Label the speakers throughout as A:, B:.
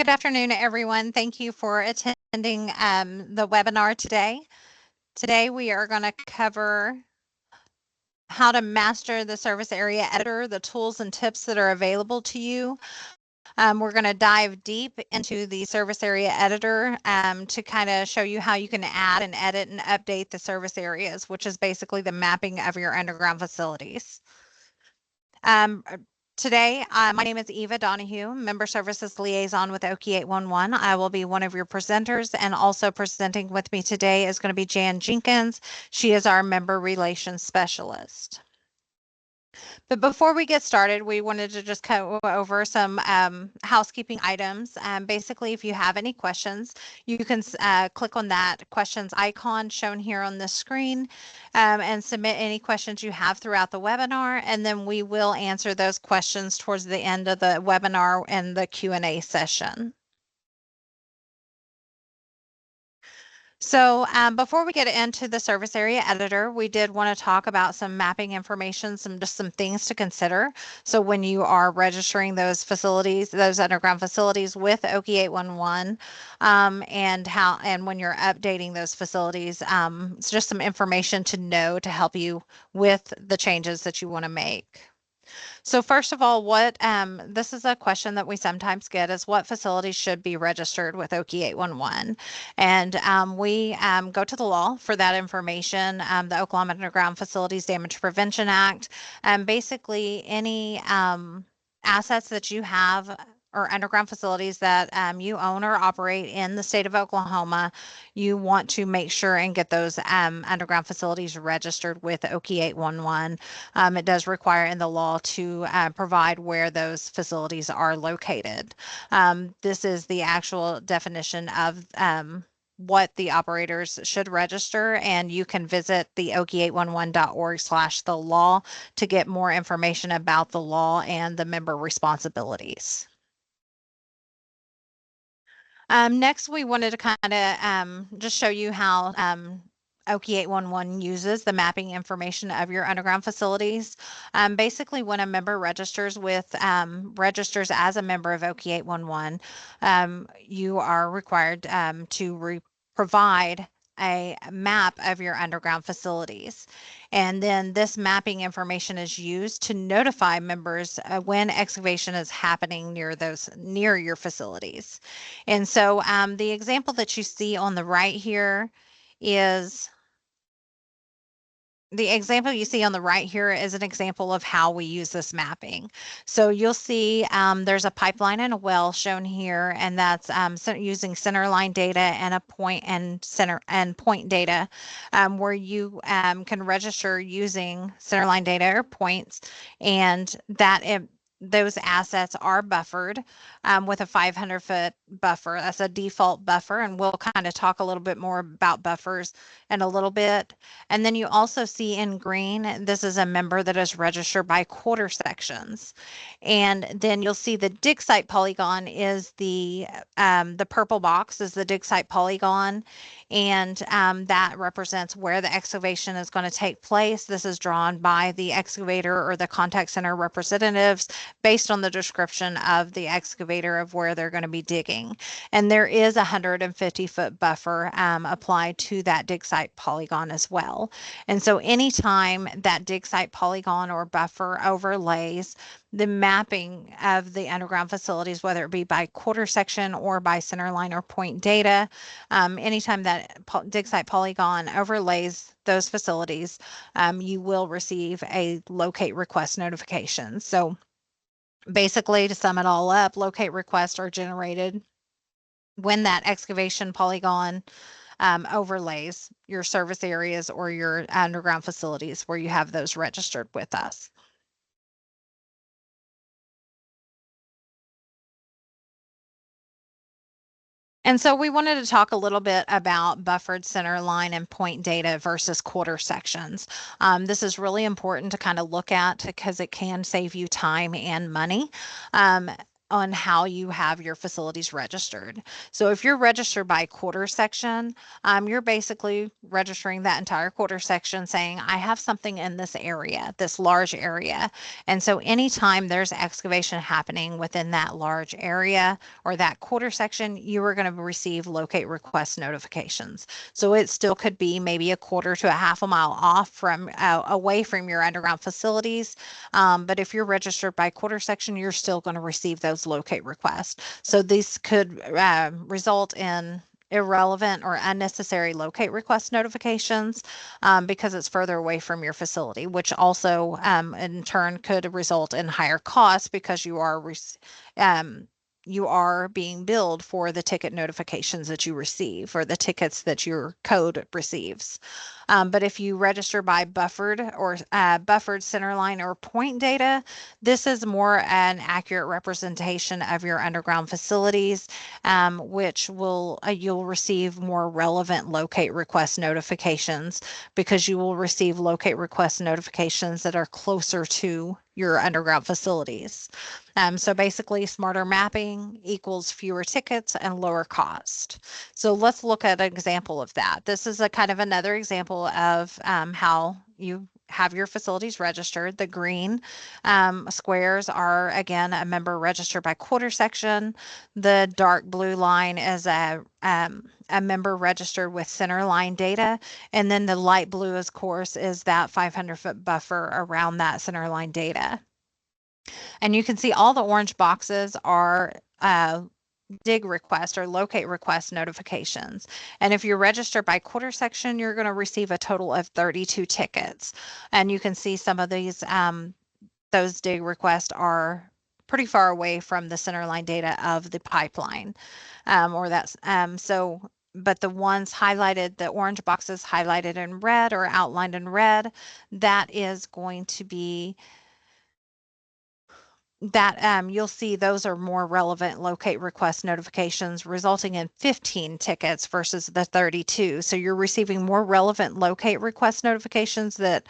A: Good afternoon, everyone. Thank you for attending the webinar today. Today, we are going to cover how to master the service area editor, the tools and tips that are available to you. We're going to dive deep into the service area editor to kind of show you how you can add and edit and update the service areas, which is basically the mapping of your underground facilities. Today, my name is Eva Donahue, Member Services Liaison with Okie 811. I will be one of your presenters, and also presenting with me today is going to be Jan Jenkins. She is our Member Relations Specialist. But before we get started, we wanted to just go over some housekeeping items. Basically, if you have any questions, you can click on that questions icon shown here on the screen and submit any questions you have throughout the webinar, and then we will answer those questions towards the end of the webinar and the Q&A session. So before we get into the service area editor, we did want to talk about some mapping information, just some things to consider. So when you are registering those facilities, those underground facilities with Okie 811, and when you're updating those facilities, it's just some information to know to help you with the changes that you want to make. So first of all, this is a question that we sometimes get is what facilities should be registered with Okie 811? And we go to the law for that information, the Oklahoma Underground Facilities Damage Prevention Act. Basically, any assets that you have or underground facilities that you own or operate in the state of Oklahoma, you want to make sure and get those underground facilities registered with Okie 811. It does require in the law to provide where those facilities are located. This is the actual definition of what the operators should register, and you can visit the okie811.org/the-law to get more information about the law and the member responsibilities. Next, we wanted to kind of just show you how Okie 811 uses the mapping information of your underground facilities. Basically, when a member registers as a member of Okie 811, you are required to provide a map of your underground facilities. And then this mapping information is used to notify members when excavation is happening near your facilities. And so the example that you see on the right here is an example of how we use this mapping. So you'll see there's a pipeline and a well shown here, and that's using centerline data and point data, where you can register using centerline data or points, and those assets are buffered with a 500-foot buffer. That's a default buffer, and we'll kind of talk a little bit more about buffers in a little bit. And then you also see in green, this is a member that is registered by quarter sections. And then you'll see the dig site polygon is the purple box is the dig site polygon, and that represents where the excavation is going to take place. This is drawn by the excavator or the contact center representatives based on the description of the excavator of where they're going to be digging. And there is a 150-foot buffer applied to that dig site polygon as well. And so anytime that dig site polygon or buffer overlays the mapping of the underground facilities, whether it be by quarter section or by centerline or point data, anytime that dig site polygon overlays those facilities, you will receive a locate request notification. So basically, to sum it all up, locate requests are generated when that excavation polygon overlays your service areas or your underground facilities where you have those registered with us. And so we wanted to talk a little bit about buffered center line and point data versus quarter sections. This is really important to kind of look at because it can save you time and money. on how you have your facilities registered. So if you're registered by quarter section, you're basically registering that entire quarter section saying, I have something in this area, this large area. And so anytime there's excavation happening within that large area or that quarter section, you are going to receive locate request notifications. So it still could be maybe a quarter to a half a mile off from away from your underground facilities. But if you're registered by quarter section, you're still going to receive those locate requests. So these could result in irrelevant or unnecessary locate request notifications because it's further away from your facility, which also in turn could result in higher costs because you are being billed for the ticket notifications that you receive or the tickets that your code receives. But if you register by buffered centerline or point data, this is more an accurate representation of your underground facilities, which you'll receive more relevant locate request notifications because you will receive locate request notifications that are closer to your underground facilities. So basically, smarter mapping equals fewer tickets and lower cost. So let's look at an example of that. This is a kind of another example of how you have your facilities registered. The green squares are, again, a member registered by quarter section. The dark blue line is a member registered with center line data. And then the light blue, of course, is that 500-foot buffer around that center line data. And you can see all the orange boxes are dig request or locate request notifications. And if you're registered by quarter section, you're going to receive a total of 32 tickets. And you can see some of these, those dig requests are pretty far away from the centerline data of the pipeline. But the ones highlighted, the orange boxes highlighted in red or outlined in red, that is going to be that you'll see those are more relevant locate request notifications, resulting in 15 tickets versus the 32. So you're receiving more relevant locate request notifications that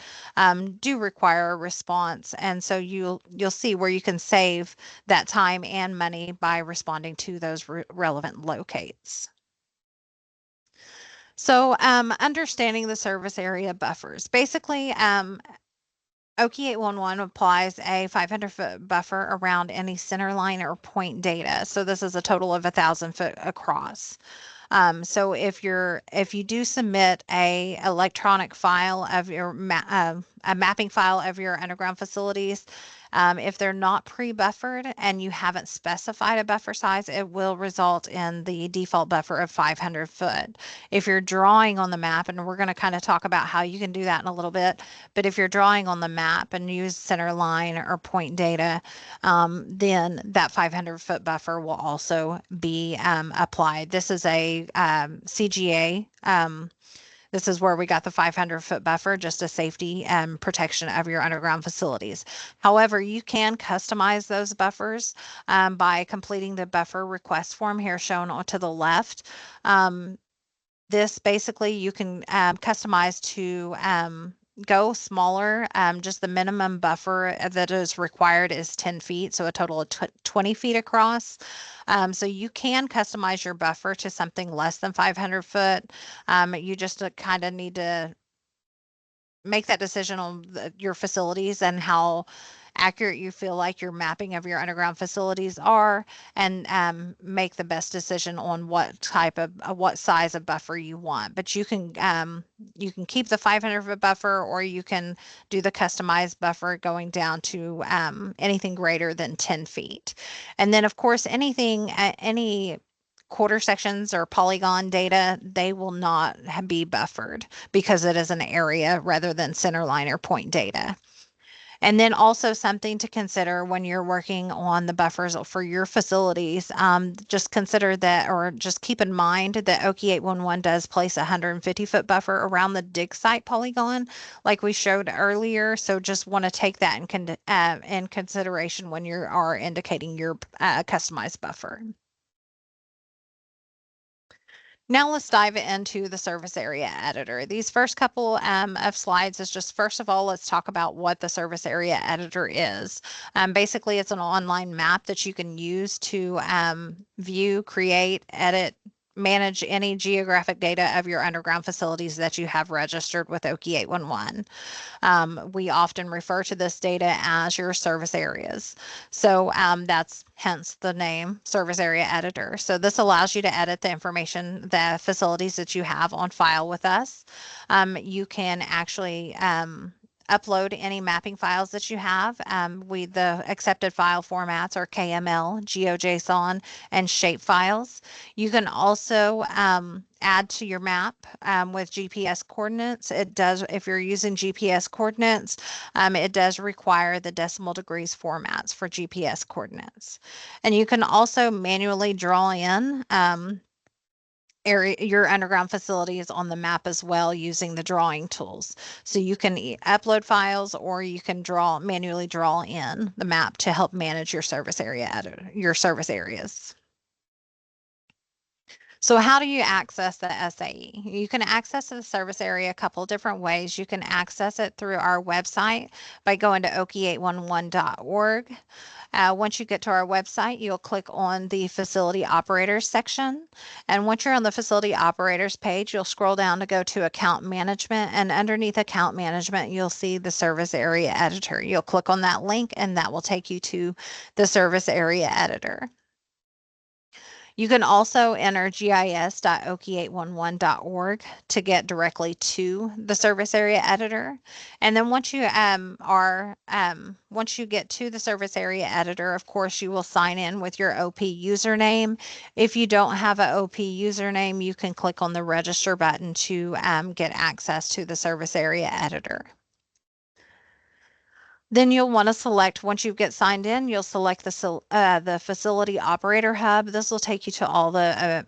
A: do require a response. And so you'll see where you can save that time and money by responding to those relevant locates. So understanding the service area buffers. Basically, OKI 811 applies a 500-foot buffer around any center line or point data. So this is a total of 1,000 foot across. So if you do submit a electronic file of your a mapping file of your underground facilities, if they're not pre-buffered and you haven't specified a buffer size, it will result in the default buffer of 500 foot. If you're drawing on the map, and we're going to kind of talk about how you can do that in a little bit, but if you're drawing on the map and use center line or point data, then that 500 foot buffer will also be applied. This is a CGA. This is where we got the 500-foot buffer, just a safety protection of your underground facilities. However, you can customize those buffers by completing the buffer request form here shown to the left. This basically you can customize to go smaller. Just the minimum buffer that is required is 10 feet, so a total of 20 feet across. So you can customize your buffer to something less than 500 foot. You just kind of need to make that decision on your facilities and how accurate you feel like your mapping of your underground facilities are, and make the best decision on what type of what size of buffer you want. But you can keep the 500 foot buffer, or you can do the customized buffer going down to anything greater than 10 feet. And then of course any quarter sections or polygon data, they will not be buffered because it is an area rather than centerline or point data. And then also something to consider when you're working on the buffers for your facilities, just consider that, or just keep in mind that OKI 811 does place a 150-foot buffer around the dig site polygon, like we showed earlier. So just want to take that in consideration when you are indicating your customized buffer. Now let's dive into the service area editor. These first couple of slides is just, first of all, let's talk about what the service area editor is. Basically, it's an online map that you can use to view, create, edit, manage any geographic data of your underground facilities that you have registered with OKI 811. We often refer to this data as your service areas. So that's hence the name Service Area Editor. So this allows you to edit the information, the facilities that you have on file with us. You can actually upload any mapping files that you have. The accepted file formats are KML, GeoJSON, and shape files. You can also add to your map with GPS coordinates. It does, if you're using GPS coordinates, it does require the decimal degrees formats for GPS coordinates. And you can also manually draw in your underground facilities on the map as well using the drawing tools. So you can upload files, or you can manually draw in the map to help manage your service areas. So how do you access the SAE? You can access the service area a couple different ways. You can access it through our website by going to oki811.org. Once you get to our website, you'll click on the facility operators section. And once you're on the facility operators page, you'll scroll down to go to account management. And underneath account management, you'll see the service area editor. You'll click on that link and that will take you to the service area editor. You can also enter gis.oki811.org to get directly to the service area editor. And then once you once you get to the service area editor, of course, you will sign in with your OP username. If you don't have an OP username, you can click on the register button to get access to the service area editor. Then you'll want to select, once you get signed in, you'll select the facility operator hub. This will take you to all the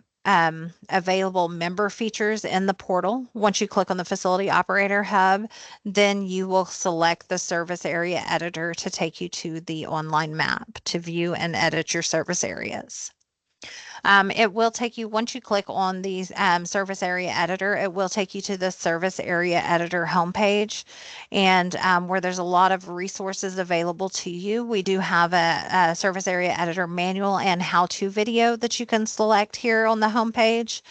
A: available member features in the portal. Once you click on the facility operator hub, then you will select the service area editor to take you to the online map to view and edit your service areas. It will take you, once you click on the service area editor, it will take you to the service area editor homepage, and where there's a lot of resources available to you. We do have a service area editor manual and how-to video that you can select here on the homepage.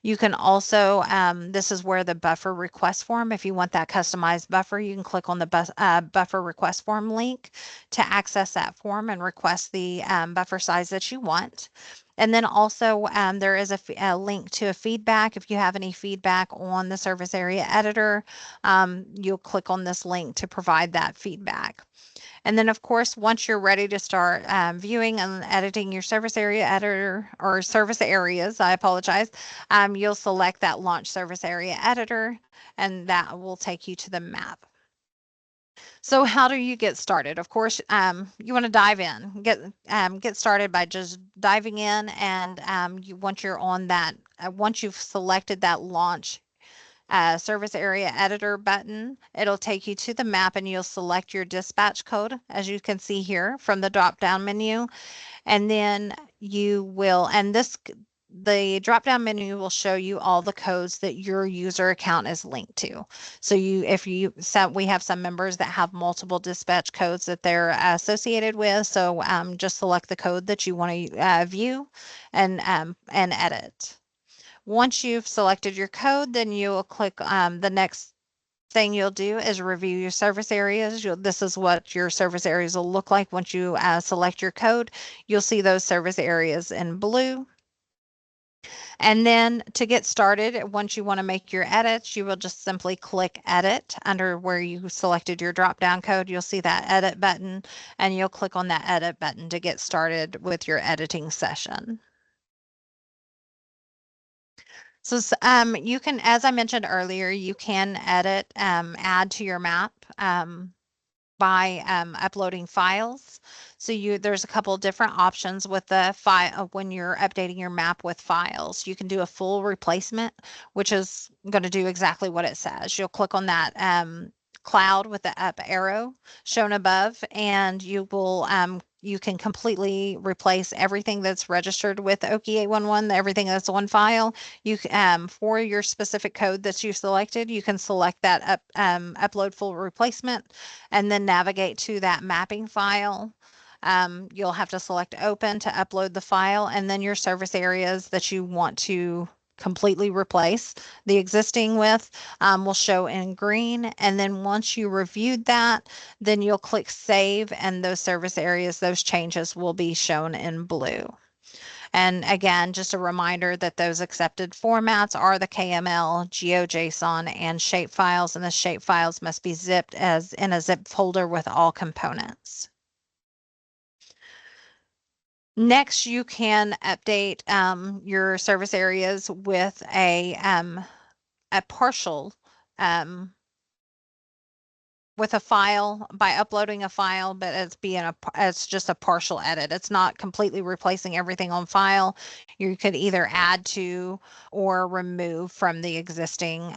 A: You can also, this is where the buffer request form, if you want that customized buffer, you can click on the buffer request form link to access that form and request the buffer size that you want. And then also there is a link to a feedback. If you have any feedback on the service area editor, you'll click on this link to provide that feedback. And then, of course, once you're ready to start viewing and editing your service area editor, or service areas, I apologize, you'll select that Launch Service Area Editor, and that will take you to the map. So how do you get started? Of course, you want to dive in, get started by just diving in, and once you're on that, once you've selected that Launch Service Area Editor button, it'll take you to the map, and you'll select your dispatch code, as you can see here from the drop-down menu, and then you will, and the drop-down menu will show you all the codes that your user account is linked to. So we have some members that have multiple dispatch codes that they're associated with. So just select the code that you want to view and edit. Once you've selected your code, then you will click the next thing you'll do is review your service areas. This is what your service areas will look like once you select your code. You'll see those service areas in blue. And then to get started, once you want to make your edits, you will just simply click Edit under where you selected your drop-down code. You'll see that Edit button, and you'll click on that Edit button to get started with your editing session. So you can, as I mentioned earlier, you can edit, add to your map by uploading files. So there's a couple different options with the file when you're updating your map with files. You can do a full replacement, which is going to do exactly what it says. You'll click on that cloud with the up arrow shown above, and you will you can completely replace everything that's registered with Oki 811, everything that's on file. You for your specific code that you selected, you can select that upload full replacement and then navigate to that mapping file. You'll have to select open to upload the file, and then your service areas that you want to completely replace the existing with will show in green. And then once you reviewed that, then you'll click save, and those service areas, those changes will be shown in blue. And again, just a reminder that those accepted formats are the KML, GeoJSON, and shape files, and the shape files must be zipped as in a zip folder with all components. Next, you can update your service areas with a partial with a file by uploading a file, but it's just a partial edit. It's not completely replacing everything on file. You could either add to or remove from the existing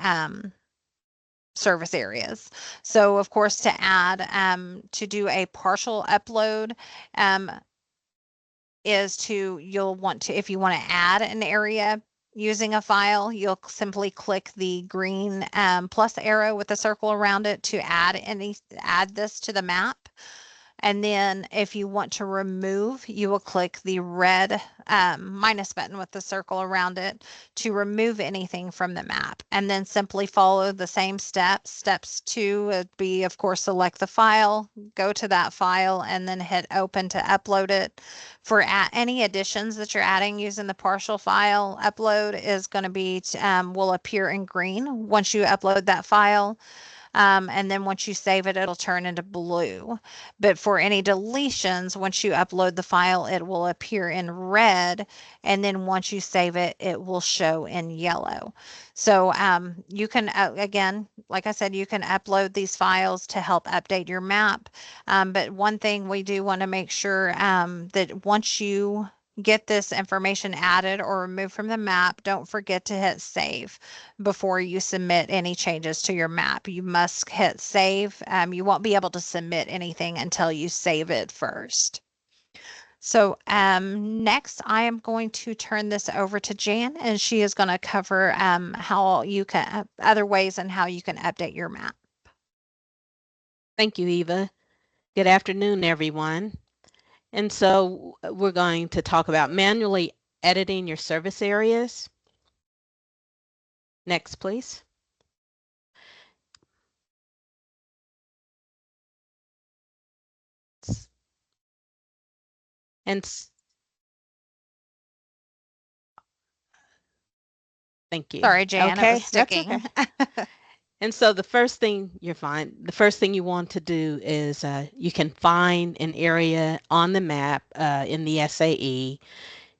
A: service areas. So of course, to add to do a partial upload is you'll want to, if you want to add an area using a file, you'll simply click the green plus arrow with a circle around it to add this to the map. And then if you want to remove, you will click the red minus button with the circle around it to remove anything from the map. And then simply follow the same steps. Steps 2 would be, of course, select the file, go to that file, and then hit open to upload it. For any additions that you're adding using the partial file upload is going to be, will appear in green once you upload that file. And then once you save it, it'll turn into blue. But for any deletions, once you upload the file, it will appear in red. And then once you save it, it will show in yellow. So you can, again, like I said, you can upload these files to help update your map. But one thing we do want to make sure that once you get this information added or removed from the map, don't forget to hit save before you submit any changes to your map. You must hit save. You won't be able to submit anything until you save it first. So next, I am going to turn this over to Jan, and she is going to cover how you can other ways and how you can update your map.
B: Thank you, Eva. Good afternoon, everyone. And so we're going to talk about manually editing your service areas. Next, please. And thank you.
A: Sorry, Jan,
B: okay,
A: it was sticking.
B: That's okay. And so the first thing the first thing you want to do is you can find an area on the map in the SAE.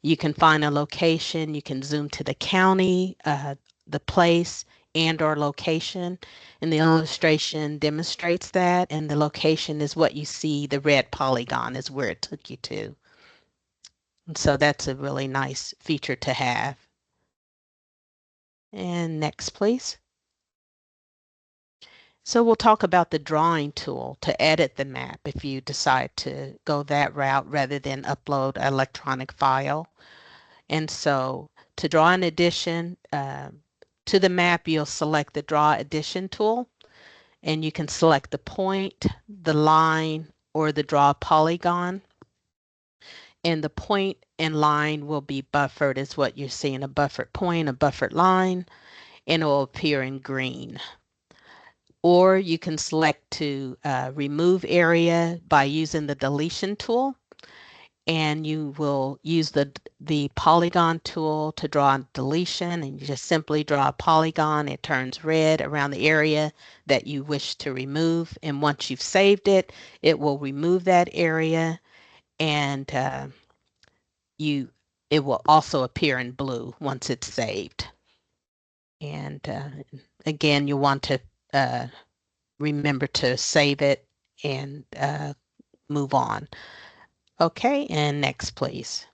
B: You can find a location. You can zoom to the county, the place, and or location. And the illustration demonstrates that. And the location is what you see. The red polygon is where it took you to. And so that's a really nice feature to have. And next, please. So we'll talk about the drawing tool to edit the map if you decide to go that route rather than upload an electronic file. And so to draw an addition to the map, you'll select the Draw Addition tool, and you can select the point, the line, or the draw polygon. And the point and line will be buffered as what you're seeing, a buffered point, a buffered line, and it will appear in green. Or you can select to remove area by using the deletion tool, and you will use the polygon tool to draw a deletion, and you just simply draw a polygon. It turns red around the area that you wish to remove, and once you've saved it, it will remove that area, and it will also appear in blue once it's saved. And again, you want to remember to save it and move on. Okay, and next, please.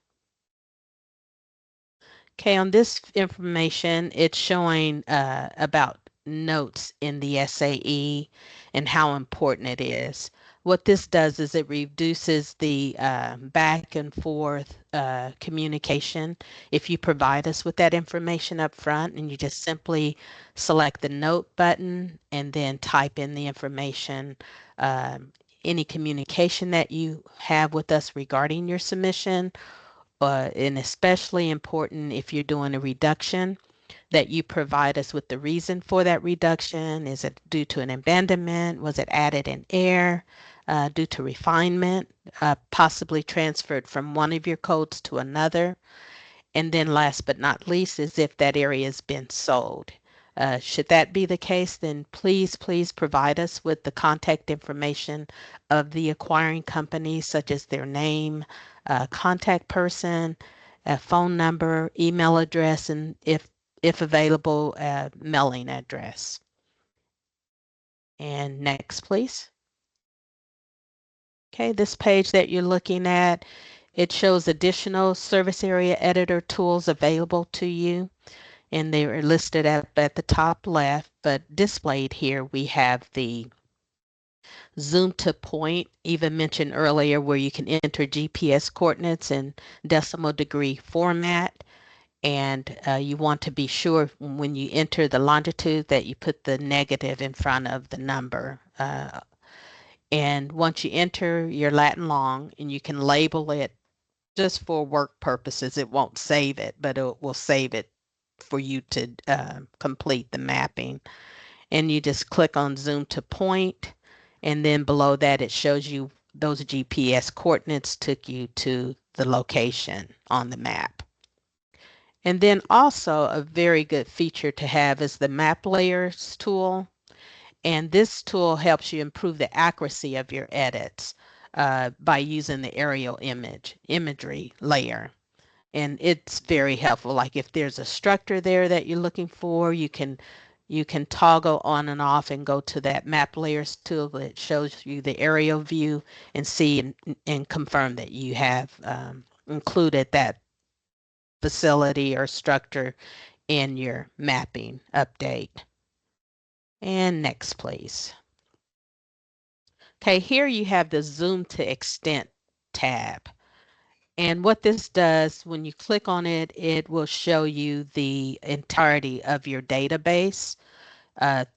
B: Okay, on this information, it's showing about notes in the SAE and how important it is. What this does is it reduces the back and forth communication. If you provide us with that information up front and you just simply select the note button and then type in the information, any communication that you have with us regarding your submission, and especially important if you're doing a reduction, that you provide us with the reason for that reduction. Is it due to an abandonment? Was it added in error? Due to refinement, possibly transferred from one of your codes to another? And then last but not least is if that area has been sold. Should that be the case, then please provide us with the contact information of the acquiring company, such as their name, contact person, a phone number, email address, and if available, mailing address. And next, please. Okay, this page that you're looking at, it shows additional service area editor tools available to you, and they are listed up at the top left, but displayed here we have the zoom to point, even mentioned earlier, where you can enter GPS coordinates in decimal degree format. And you want to be sure when you enter the longitude that you put the negative in front of the number. And once you enter your Latin long, and you can label it just for work purposes, it won't save it, but it will save it for you to complete the mapping. And you just click on zoom to point, and then below that it shows you those GPS coordinates took you to the location on the map. And then also a very good feature to have is the map layers tool. And this tool helps you improve the accuracy of your edits by using the aerial imagery layer. And it's very helpful. Like if there's a structure there that you're looking for, you can toggle on and off and go to that map layers tool that shows you the aerial view and see and confirm that you have included that facility or structure in your mapping update. And next, please. Okay, here you have the zoom to extent tab. And what this does, when you click on it, it will show you the entirety of your database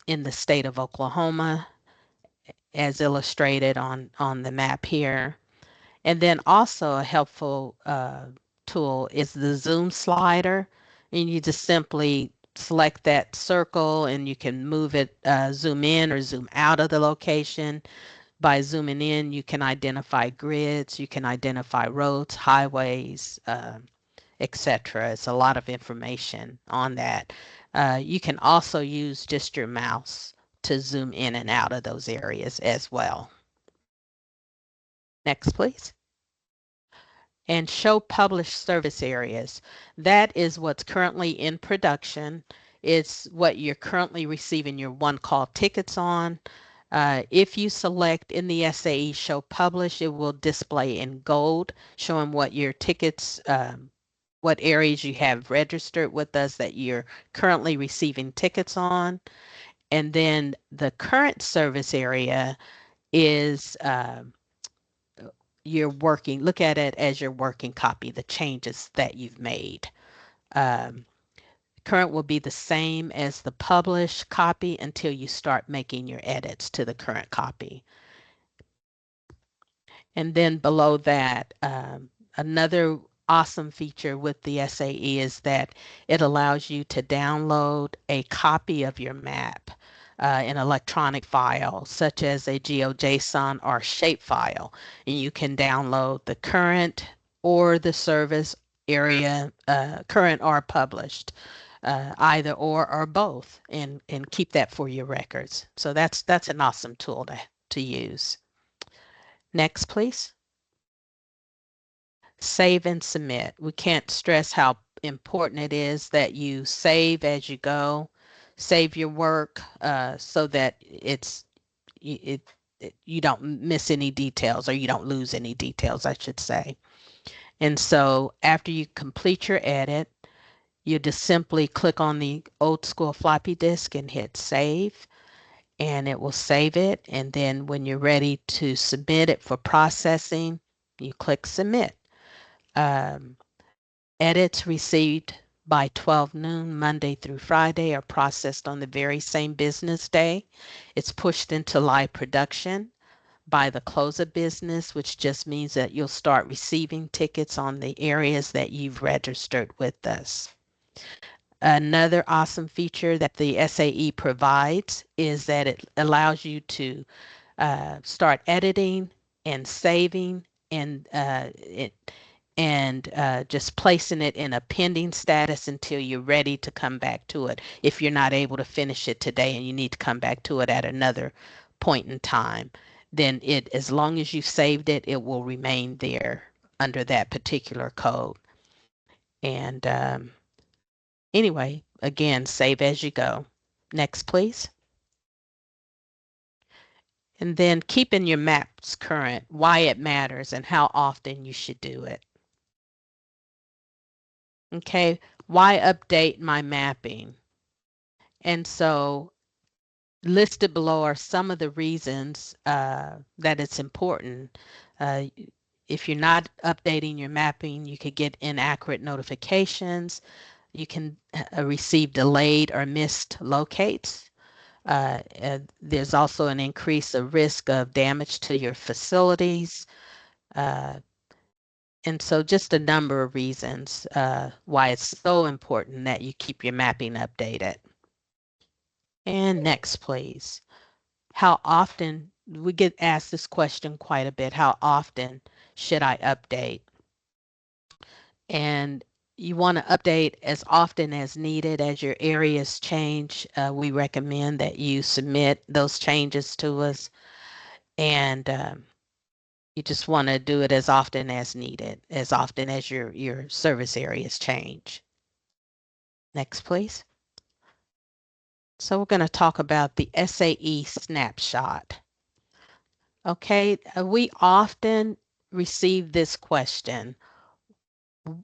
B: in the state of Oklahoma, as illustrated on the map here. And then also a helpful tool is the zoom slider. And you just simply select that circle and you can move it, zoom in or zoom out of the location. By zooming in, you can identify grids, you can identify roads, highways, etc. It's a lot of information on that. You can also use just your mouse to zoom in and out of those areas as well. Next, please. And show published service areas. That is what's currently in production. It's what you're currently receiving your one call tickets on. If you select in the SAE show publish, it will display in gold, showing what your tickets, what areas you have registered with us that you're currently receiving tickets on. And then the current service area is your working, look at it as your working copy, the changes that you've made. Current will be the same as the published copy until you start making your edits to the current copy. And then below that, another awesome feature with the SAE is that it allows you to download a copy of your map in electronic file, such as a GeoJSON or shapefile. And you can download the current or the service area, current or published, either or both, and keep that for your records. So that's an awesome tool to use. Next, please. Save and submit. We can't stress how important it is that you save as you go, save your work so that you don't miss any details, or you don't lose any details, I should say. And so after you complete your edit, You just simply click on the old school floppy disk and hit save, and it will save it. And then when you're ready to submit it for processing, you click submit. Edits received by 12 noon Monday through Friday are processed on the very same business day. It's pushed into live production by the close of business, which just means that you'll start receiving tickets on the areas that you've registered with us. Another awesome feature that the SAE provides is that it allows you to start editing and saving and just placing it in a pending status until you're ready to come back to it. If you're not able to finish it today and you need to come back to it at another point in time, then as long as you saved it, it will remain there under that particular code. And anyway, again, save as you go. Next, please. And then keeping your maps current, why it matters and how often you should do it. Okay, why update my mapping? And so listed below are some of the reasons that it's important. If you're not updating your mapping, you could get inaccurate notifications. You can receive delayed or missed locates. There's also an increase of risk of damage to your facilities. And so just a number of reasons why it's so important that you keep your mapping updated. And next, please. How often, we get asked this question quite a bit, how often should I update? And you want to update as often as needed as your areas change. We recommend that you submit those changes to us, and you just want to do it as often as needed, as often as your service areas change. Next, please. So we're going to talk about the SAE snapshot. Okay, we often receive this question.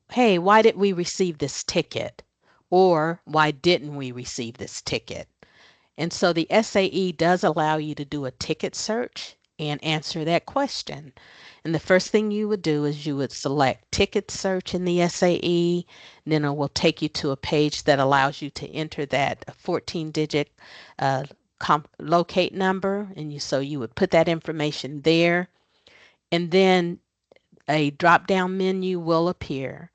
B: Hey, why did we receive this ticket? Or why didn't we receive this ticket? And so the SAE does allow you to do a ticket search and answer that question. And the first thing you would do is you would select ticket search in the SAE. Then it will take you to a page that allows you to enter that 14-digit locate number. And so you would put that information there. And then a drop-down menu will appear.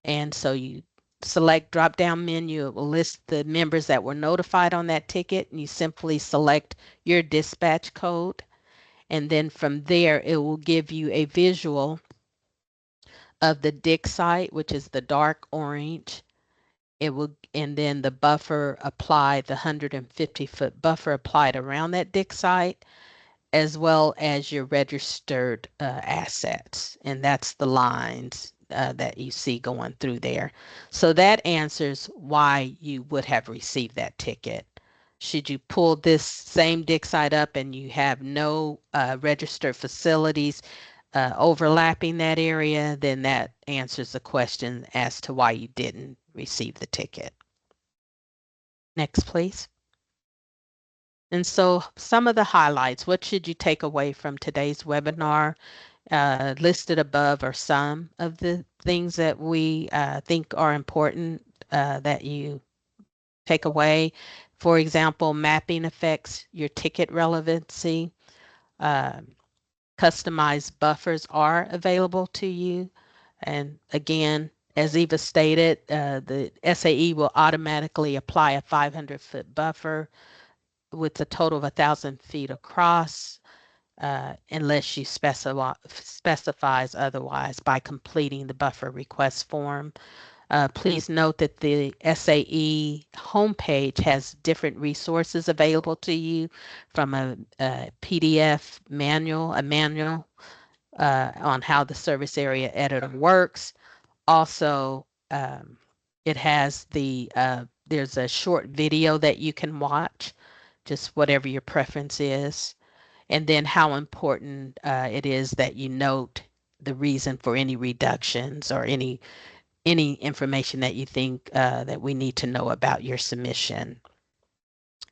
B: And so you select drop-down menu. It will list the members that were notified on that ticket. And you simply select your dispatch code. And then from there, it will give you a visual of the dig site, which is the dark orange. It will, and then the buffer applied, the 150-foot buffer applied around that dig site, as well as your registered assets. And that's the lines that you see going through there. So that answers why you would have received that ticket. Should you pull this same dig site up and you have no registered facilities overlapping that area, then that answers the question as to why you didn't receive the ticket. Next, please. And so some of the highlights, what should you take away from today's webinar? Listed above are some of the things that we think are important that you take away. For example, mapping affects your ticket relevancy. Customized buffers are available to you. And again, as Eva stated, the SAE will automatically apply a 500-foot buffer with a total of 1,000 feet across, unless she specifies otherwise by completing the buffer request form. Please note that the SAE homepage has different resources available to you, from a PDF manual, on how the service area editor works. Also, it has there's a short video that you can watch, just whatever your preference is. And then how important it is that you note the reason for any reductions or any any information that you think that we need to know about your submission.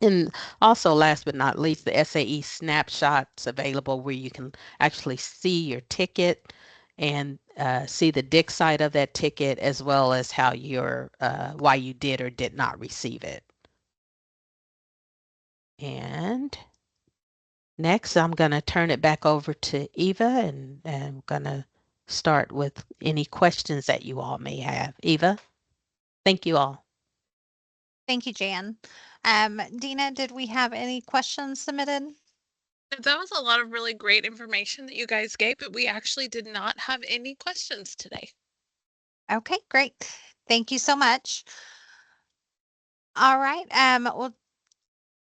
B: And also, last but not least, the SAE snapshots available where you can actually see your ticket and see the DIC side of that ticket, as well as how why you did or did not receive it. And next, I'm going to turn it back over to Eva, and I'm going to start with any questions that you all may have. Eva, thank you all.
A: Thank you, Jan. Dina, did we have any questions submitted?
C: That was a lot of really great information that you guys gave, but we actually did not have any questions today.
A: Okay, great. Thank you so much. All right. Well,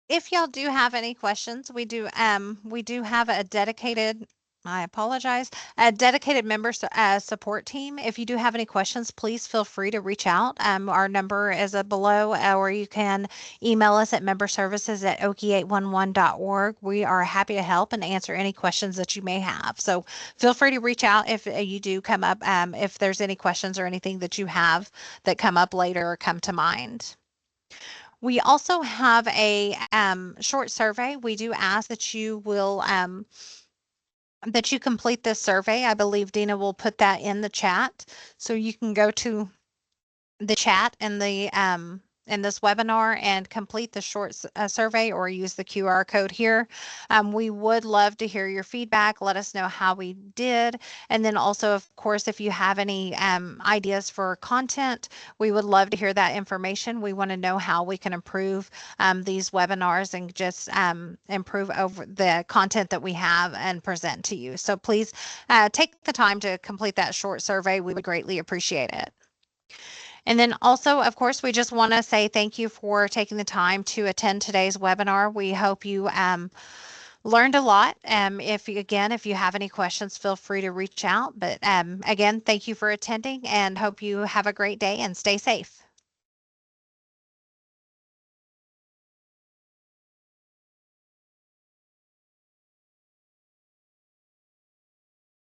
A: if y'all do have any questions, we do have a dedicated, I apologize, a dedicated member support team. If you do have any questions, please feel free to reach out. Our number is below, or you can email us at memberservices@okie811.org. We are happy to help and answer any questions that you may have. So feel free to reach out if you do come up, if there's any questions or anything that you have that come up later or come to mind. We also have a short survey. We do ask that you will that you complete this survey. I believe Dina will put that in the chat, so you can go to the chat in this webinar and complete the short survey, or use the QR code here. We would love to hear your feedback. Let us know how we did. And then also, of course, if you have any ideas for content, we would love to hear that information. We want to know how we can improve these webinars and just improve over the content that we have and present to you. So please take the time to complete that short survey. We would greatly appreciate it. And then also, of course, we just want to say thank you for taking the time to attend today's webinar. We hope you learned a lot. If you have any questions, feel free to reach out. But again, thank you for attending, and hope you have a great day and stay safe.